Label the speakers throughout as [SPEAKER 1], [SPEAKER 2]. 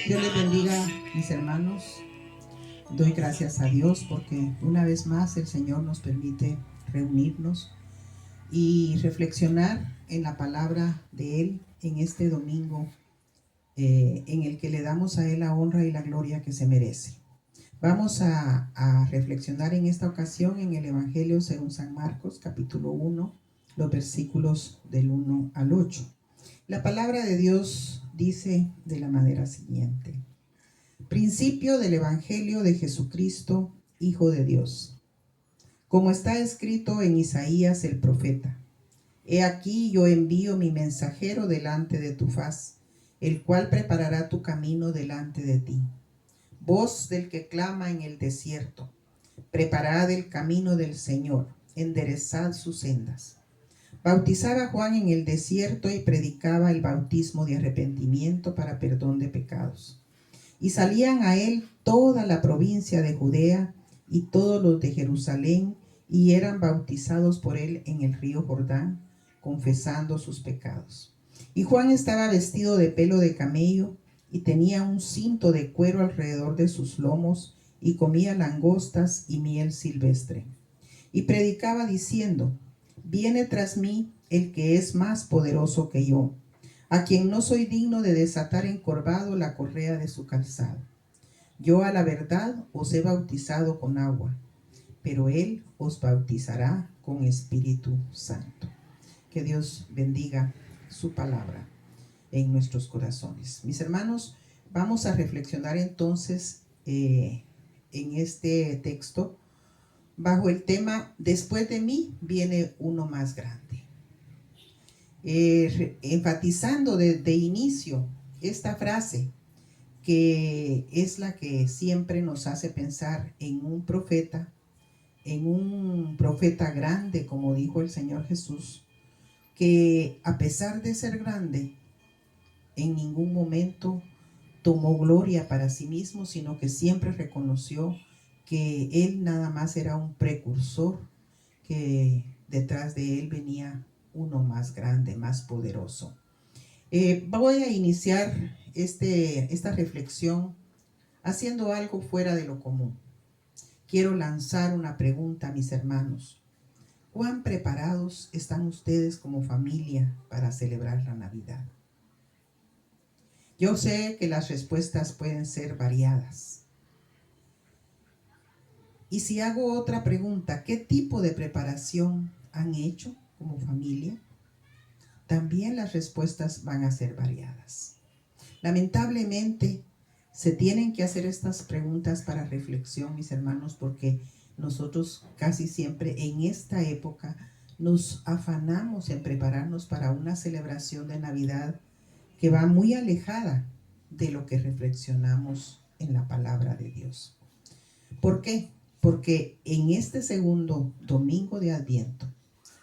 [SPEAKER 1] Dios les bendiga, mis hermanos. Doy gracias a Dios porque una vez más el Señor nos permite reunirnos y reflexionar en la palabra de Él en este domingo, en el que le damos a Él la honra y la gloria que se merece. Vamos a reflexionar en esta ocasión en el Evangelio según San Marcos, capítulo 1, los versículos del 1 al 8. La palabra de Dios dice de la manera siguiente: principio del Evangelio de Jesucristo, Hijo de Dios. Como está escrito en Isaías el profeta: He aquí yo envío mi mensajero delante de tu faz, el cual preparará tu camino delante de ti. Voz del que clama en el desierto: preparad el camino del Señor, enderezad sus sendas. Bautizaba Juan en el desierto y predicaba el bautismo de arrepentimiento para perdón de pecados. Y salían a él toda la provincia de Judea y todos los de Jerusalén, y eran bautizados por él en el río Jordán, confesando sus pecados. Y Juan estaba vestido de pelo de camello y tenía un cinto de cuero alrededor de sus lomos, y comía langostas y miel silvestre. Y predicaba diciendo: Viene tras mí el que es más poderoso que yo, a quien no soy digno de desatar encorvado la correa de su calzado. Yo a la verdad os he bautizado con agua, pero él os bautizará con Espíritu Santo. Que Dios bendiga su palabra en nuestros corazones. Mis hermanos, vamos a reflexionar entonces en este texto bajo el tema: después de mí viene uno más grande. Enfatizando desde inicio esta frase, que es la que siempre nos hace pensar en un profeta grande, como dijo el Señor Jesús, que a pesar de ser grande, en ningún momento tomó gloria para sí mismo, sino que siempre reconoció que él nada más era un precursor, que detrás de él venía uno más grande, más poderoso. Voy a iniciar esta reflexión haciendo algo fuera de lo común. Quiero lanzar una pregunta a mis hermanos. ¿Cuán preparados están ustedes como familia para celebrar la Navidad? Yo sé que las respuestas pueden ser variadas. Y si hago otra pregunta, ¿qué tipo de preparación han hecho como familia? También las respuestas van a ser variadas. Lamentablemente, se tienen que hacer estas preguntas para reflexión, mis hermanos, porque nosotros casi siempre en esta época nos afanamos en prepararnos para una celebración de Navidad que va muy alejada de lo que reflexionamos en la palabra de Dios. ¿Por qué? Porque en este segundo domingo de Adviento,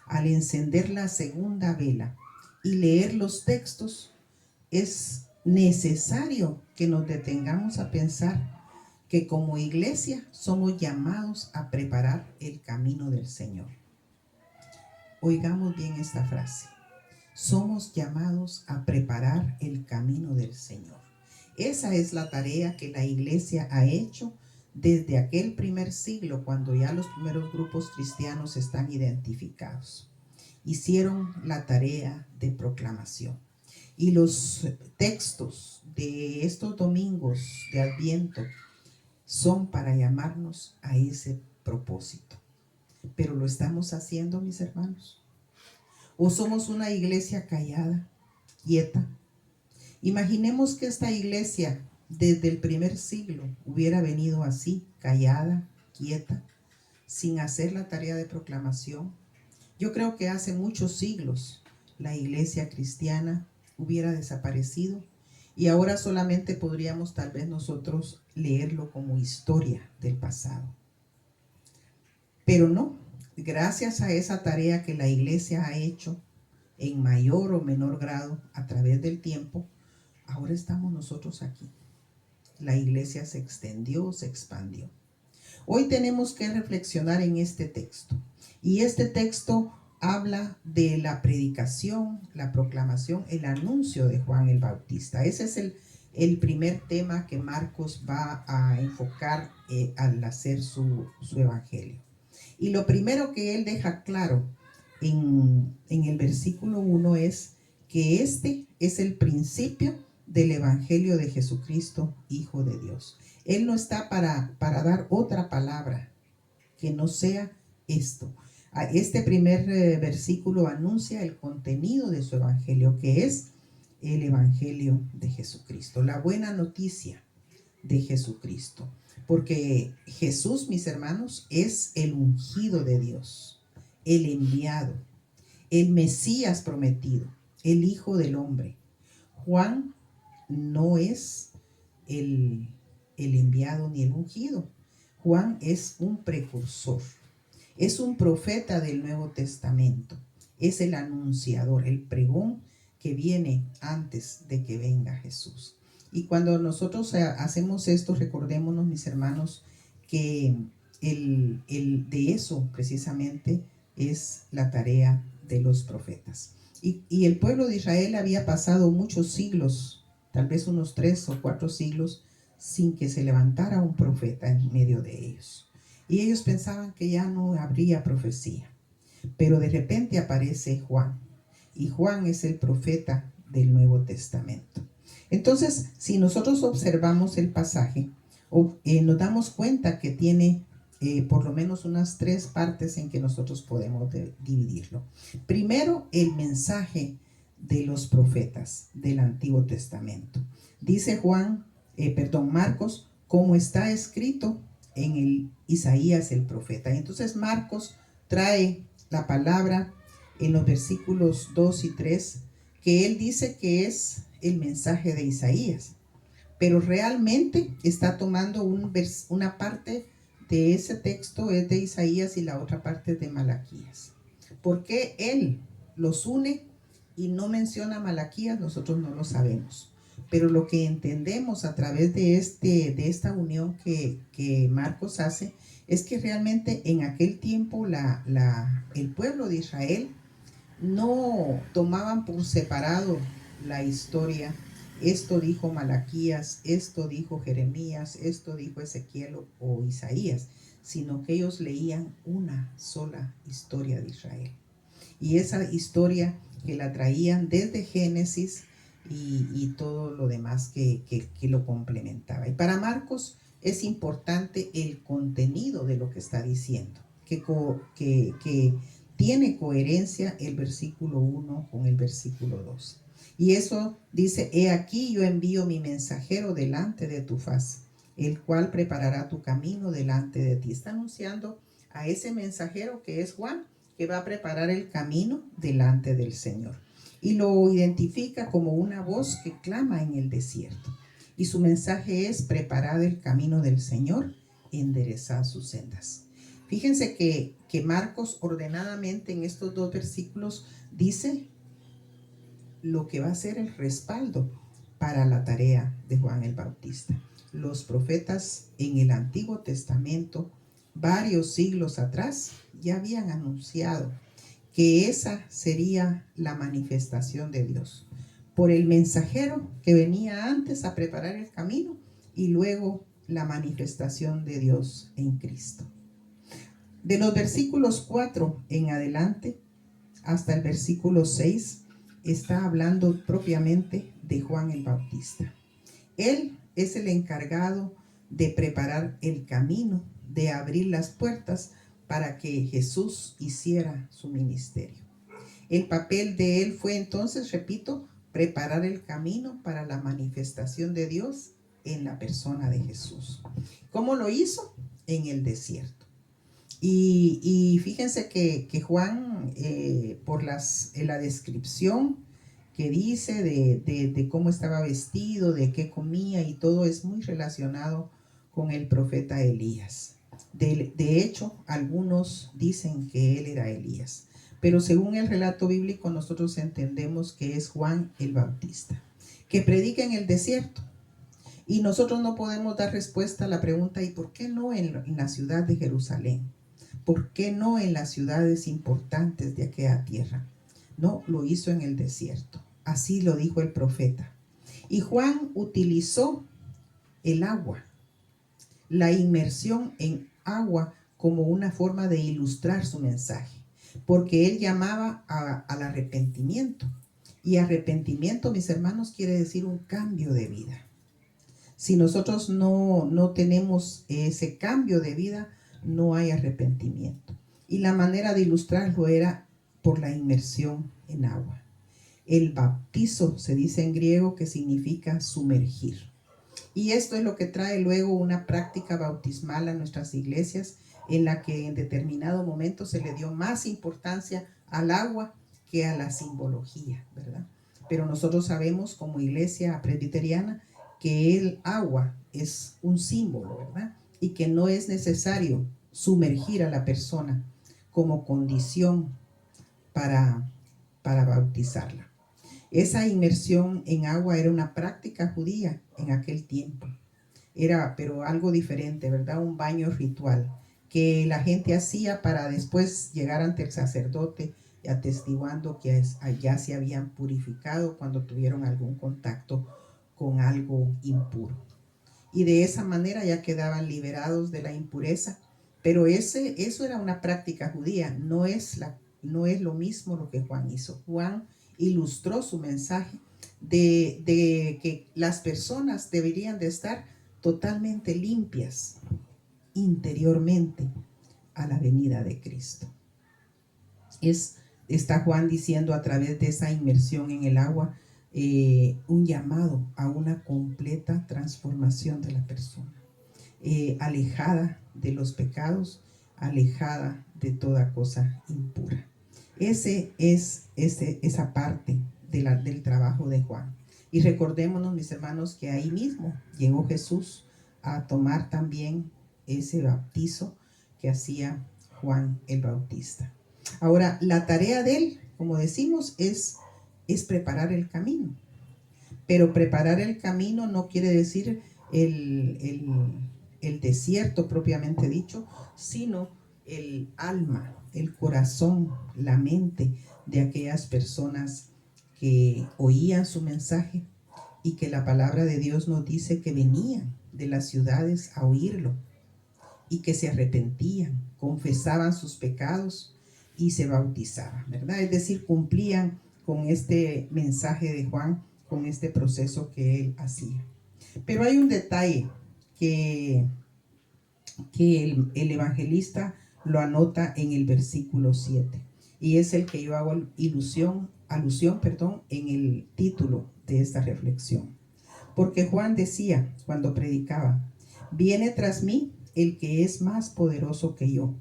[SPEAKER 1] al encender la segunda vela y leer los textos, es necesario que nos detengamos a pensar que como iglesia somos llamados a preparar el camino del Señor. Oigamos bien esta frase: somos llamados a preparar el camino del Señor. Esa es la tarea que la iglesia ha hecho desde aquel primer siglo, cuando ya los primeros grupos cristianos están identificados. Hicieron la tarea de proclamación. Y los textos de estos domingos de Adviento son para llamarnos a ese propósito. ¿Pero lo estamos haciendo, mis hermanos? ¿O somos una iglesia callada, quieta? Imaginemos que esta iglesia desde el primer siglo hubiera venido así, callada, quieta, sin hacer la tarea de proclamación. Yo creo que hace muchos siglos la iglesia cristiana hubiera desaparecido y ahora solamente podríamos tal vez nosotros leerlo como historia del pasado. Pero no, gracias a esa tarea que la iglesia ha hecho en mayor o menor grado a través del tiempo, ahora estamos nosotros aquí. La iglesia se extendió, se expandió. Hoy tenemos que reflexionar en este texto. Y este texto habla de la predicación, la proclamación, el anuncio de Juan el Bautista. Ese es el primer tema que Marcos va a enfocar al hacer su evangelio. Y lo primero que él deja claro en el versículo 1 es que este es el principio del evangelio de Jesucristo, Hijo de Dios. Él no está para dar otra palabra que no sea esto. Este primer versículo anuncia el contenido de su evangelio, que es el evangelio de Jesucristo, la buena noticia de Jesucristo. Porque Jesús, mis hermanos, es el ungido de Dios, el enviado, el Mesías prometido, el Hijo del Hombre. Juan no es el enviado ni el ungido. Juan es un precursor, es un profeta del Nuevo Testamento, es el anunciador, el pregón que viene antes de que venga Jesús. Y cuando nosotros hacemos esto, recordémonos, mis hermanos, que de eso precisamente es la tarea de los profetas. Y el pueblo de Israel había pasado muchos siglos, tal vez unos 3 o 4 siglos, sin que se levantara un profeta en medio de ellos. Y ellos pensaban que ya no habría profecía. Pero de repente aparece Juan. Y Juan es el profeta del Nuevo Testamento. Entonces, si nosotros observamos el pasaje, nos damos cuenta que tiene por lo menos unas 3 partes en que nosotros podemos dividirlo. Primero, el mensaje de los profetas del Antiguo Testamento. Dice Marcos, como está escrito en el Isaías el profeta. Entonces Marcos trae la palabra en los versículos 2 y 3, que él dice que es el mensaje de Isaías, pero realmente está tomando una parte de ese texto es de Isaías y la otra parte es de Malaquías. ¿Por qué él los une y no menciona Malaquías? Nosotros no lo sabemos. Pero lo que entendemos a través de esta unión que Marcos hace es que realmente en aquel tiempo el pueblo de Israel no tomaban por separado la historia. Esto dijo Malaquías, esto dijo Jeremías, esto dijo Ezequiel o Isaías, sino que ellos leían una sola historia de Israel. Y esa historia que la traían desde Génesis y todo lo demás que lo complementaba. Y para Marcos es importante el contenido de lo que está diciendo, que tiene coherencia el versículo 1 con el versículo 2. Y eso dice, he aquí yo envío mi mensajero delante de tu faz, el cual preparará tu camino delante de ti. Está anunciando a ese mensajero que es Juan, que va a preparar el camino delante del Señor. Y lo identifica como una voz que clama en el desierto. Y su mensaje es, preparad el camino del Señor, enderezad sus sendas. Fíjense que Marcos ordenadamente en estos 2 versículos dice lo que va a ser el respaldo para la tarea de Juan el Bautista. Los profetas en el Antiguo Testamento, varios siglos atrás, ya habían anunciado que esa sería la manifestación de Dios por el mensajero que venía antes a preparar el camino y luego la manifestación de Dios en Cristo. De los versículos 4 en adelante hasta el versículo 6 está hablando propiamente de Juan el Bautista. Él es el encargado de preparar el camino, de abrir las puertas para que Jesús hiciera su ministerio. El papel de él fue entonces, repito, preparar el camino para la manifestación de Dios en la persona de Jesús. ¿Cómo lo hizo? En el desierto. Y fíjense que Juan, por la descripción que dice de cómo estaba vestido, de qué comía y todo, es muy relacionado con el profeta Elías. De hecho, algunos dicen que él era Elías, pero según el relato bíblico nosotros entendemos que es Juan el Bautista, que predica en el desierto. Y nosotros no podemos dar respuesta a la pregunta, ¿y por qué no en la ciudad de Jerusalén? ¿Por qué no en las ciudades importantes de aquella tierra? No, lo hizo en el desierto. Así lo dijo el profeta. Y Juan utilizó el agua, la inmersión en agua, como una forma de ilustrar su mensaje, porque él llamaba al arrepentimiento. Y arrepentimiento, mis hermanos, quiere decir un cambio de vida. Si nosotros no tenemos ese cambio de vida, no hay arrepentimiento. Y la manera de ilustrarlo era por la inmersión en agua. El bautizo se dice en griego que significa sumergir. Y esto es lo que trae luego una práctica bautismal a nuestras iglesias, en la que en determinado momento se le dio más importancia al agua que a la simbología, ¿verdad? Pero nosotros sabemos como iglesia presbiteriana que el agua es un símbolo, ¿verdad? Y que no es necesario sumergir a la persona como condición para bautizarla. Esa inmersión en agua era una práctica judía en aquel tiempo. Era, pero algo diferente, ¿verdad? Un baño ritual que la gente hacía para después llegar ante el sacerdote, atestiguando que allá se habían purificado cuando tuvieron algún contacto con algo impuro. Y de esa manera ya quedaban liberados de la impureza. Pero eso era una práctica judía, no es lo mismo lo que Juan hizo. Juan ilustró su mensaje de que las personas deberían de estar totalmente limpias interiormente a la venida de Cristo. Está Juan diciendo a través de esa inmersión en el agua un llamado a una completa transformación de la persona, alejada de los pecados, alejada de toda cosa impura. Esa parte del trabajo de Juan. Y recordémonos, mis hermanos, que ahí mismo llegó Jesús a tomar también ese bautizo que hacía Juan el Bautista. Ahora, la tarea de él, como decimos, es preparar el camino. Pero preparar el camino no quiere decir el desierto propiamente dicho, sino el alma, el corazón, la mente de aquellas personas que oían su mensaje y que la palabra de Dios nos dice que venían de las ciudades a oírlo y que se arrepentían, confesaban sus pecados y se bautizaban, ¿verdad? Es decir, cumplían con este mensaje de Juan, con este proceso que él hacía. Pero hay un detalle que el evangelista lo anota en el versículo 7, y es el que yo hago alusión, en el título de esta reflexión. Porque Juan decía cuando predicaba: viene tras mí el que es más poderoso que yo,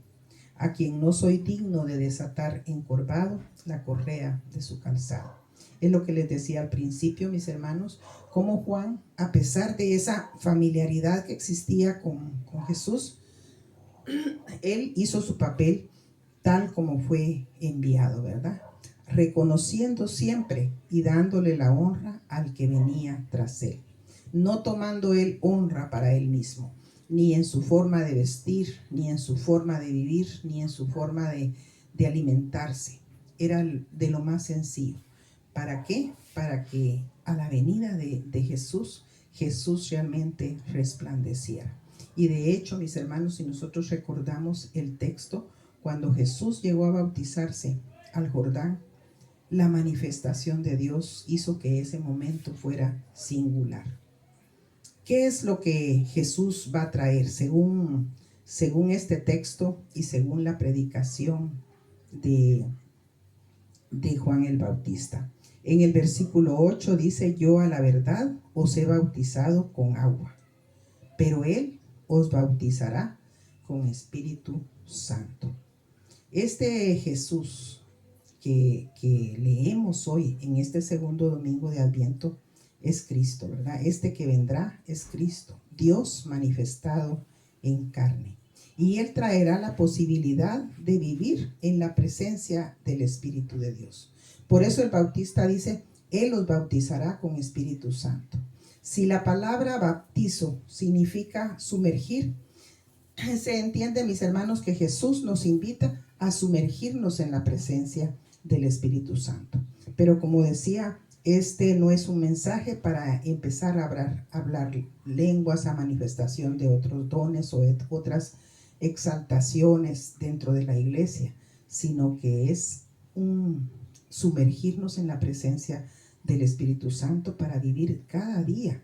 [SPEAKER 1] a quien no soy digno de desatar encorvado la correa de su calzado. Es lo que les decía al principio, mis hermanos, cómo Juan, a pesar de esa familiaridad que existía con Jesús, él hizo su papel tal como fue enviado, ¿verdad? Reconociendo siempre y dándole la honra al que venía tras él, no tomando él honra para él mismo, ni en su forma de vestir, ni en su forma de vivir, ni en su forma de alimentarse. Era de lo más sencillo. ¿Para qué? Para que a la venida de Jesús, Jesús realmente resplandeciera. Y de hecho, mis hermanos, si nosotros recordamos el texto, cuando Jesús llegó a bautizarse al Jordán, la manifestación de Dios hizo que ese momento fuera singular. ¿Qué es lo que Jesús va a traer según este texto y según la predicación de Juan el Bautista? En el versículo 8 dice: yo a la verdad os he bautizado con agua, pero él os bautizará con Espíritu Santo. Este Jesús que leemos hoy en este segundo domingo de Adviento es Cristo, ¿verdad? Este que vendrá es Cristo, Dios manifestado en carne. Y Él traerá la posibilidad de vivir en la presencia del Espíritu de Dios. Por eso el Bautista dice: Él os bautizará con Espíritu Santo. Si la palabra bautizo significa sumergir, se entiende, mis hermanos, que Jesús nos invita a sumergirnos en la presencia del Espíritu Santo. Pero como decía Este no es un mensaje para empezar a hablar lenguas, a manifestación de otros dones o otras exaltaciones dentro de la iglesia, sino que es un sumergirnos en la presencia del Espíritu Santo para vivir cada día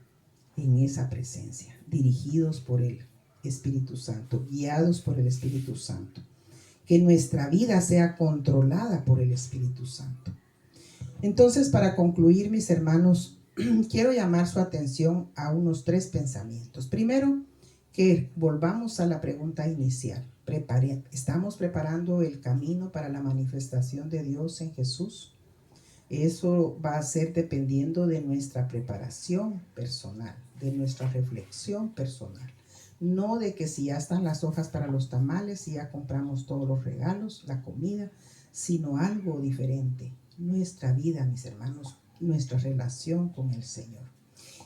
[SPEAKER 1] en esa presencia, dirigidos por el Espíritu Santo, guiados por el Espíritu Santo. Que nuestra vida sea controlada por el Espíritu Santo. Entonces, para concluir, mis hermanos, quiero llamar su atención a unos 3 pensamientos. Primero, que volvamos a la pregunta inicial. ¿Estamos preparando el camino para la manifestación de Dios en Jesús? Eso va a ser dependiendo de nuestra preparación personal, de nuestra reflexión personal. No de que si ya están las hojas para los tamales, si ya compramos todos los regalos, la comida, sino algo diferente. Nuestra vida, mis hermanos, nuestra relación con el Señor.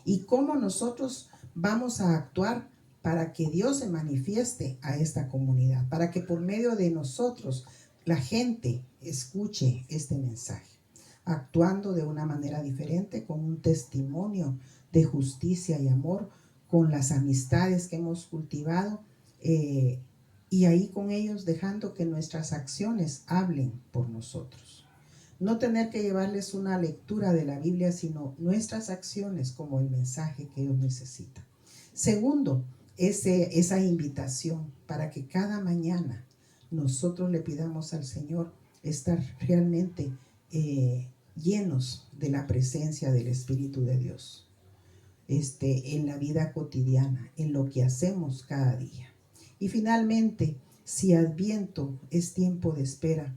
[SPEAKER 1] Y cómo nosotros vamos a actuar para que Dios se manifieste a esta comunidad, para que por medio de nosotros la gente escuche este mensaje, actuando de una manera diferente, con un testimonio de justicia y amor, con las amistades que hemos cultivado, y ahí con ellos dejando que nuestras acciones hablen por nosotros. No tener que llevarles una lectura de la Biblia, sino nuestras acciones como el mensaje que ellos necesitan. Segundo, esa invitación para que cada mañana nosotros le pidamos al Señor estar realmente llenos de la presencia del Espíritu de Dios, en la vida cotidiana, en lo que hacemos cada día. Y finalmente, si Adviento es tiempo de espera,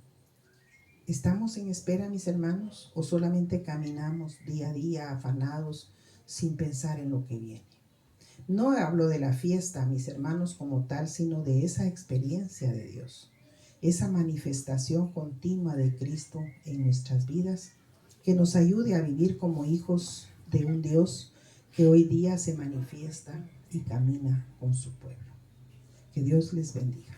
[SPEAKER 1] ¿estamos en espera, mis hermanos? ¿O solamente caminamos día a día afanados sin pensar en lo que viene? No hablo de la fiesta, mis hermanos, como tal, sino de esa experiencia de Dios, esa manifestación continua de Cristo en nuestras vidas, que nos ayude a vivir como hijos de un Dios que hoy día se manifiesta y camina con su pueblo. Que Dios les bendiga.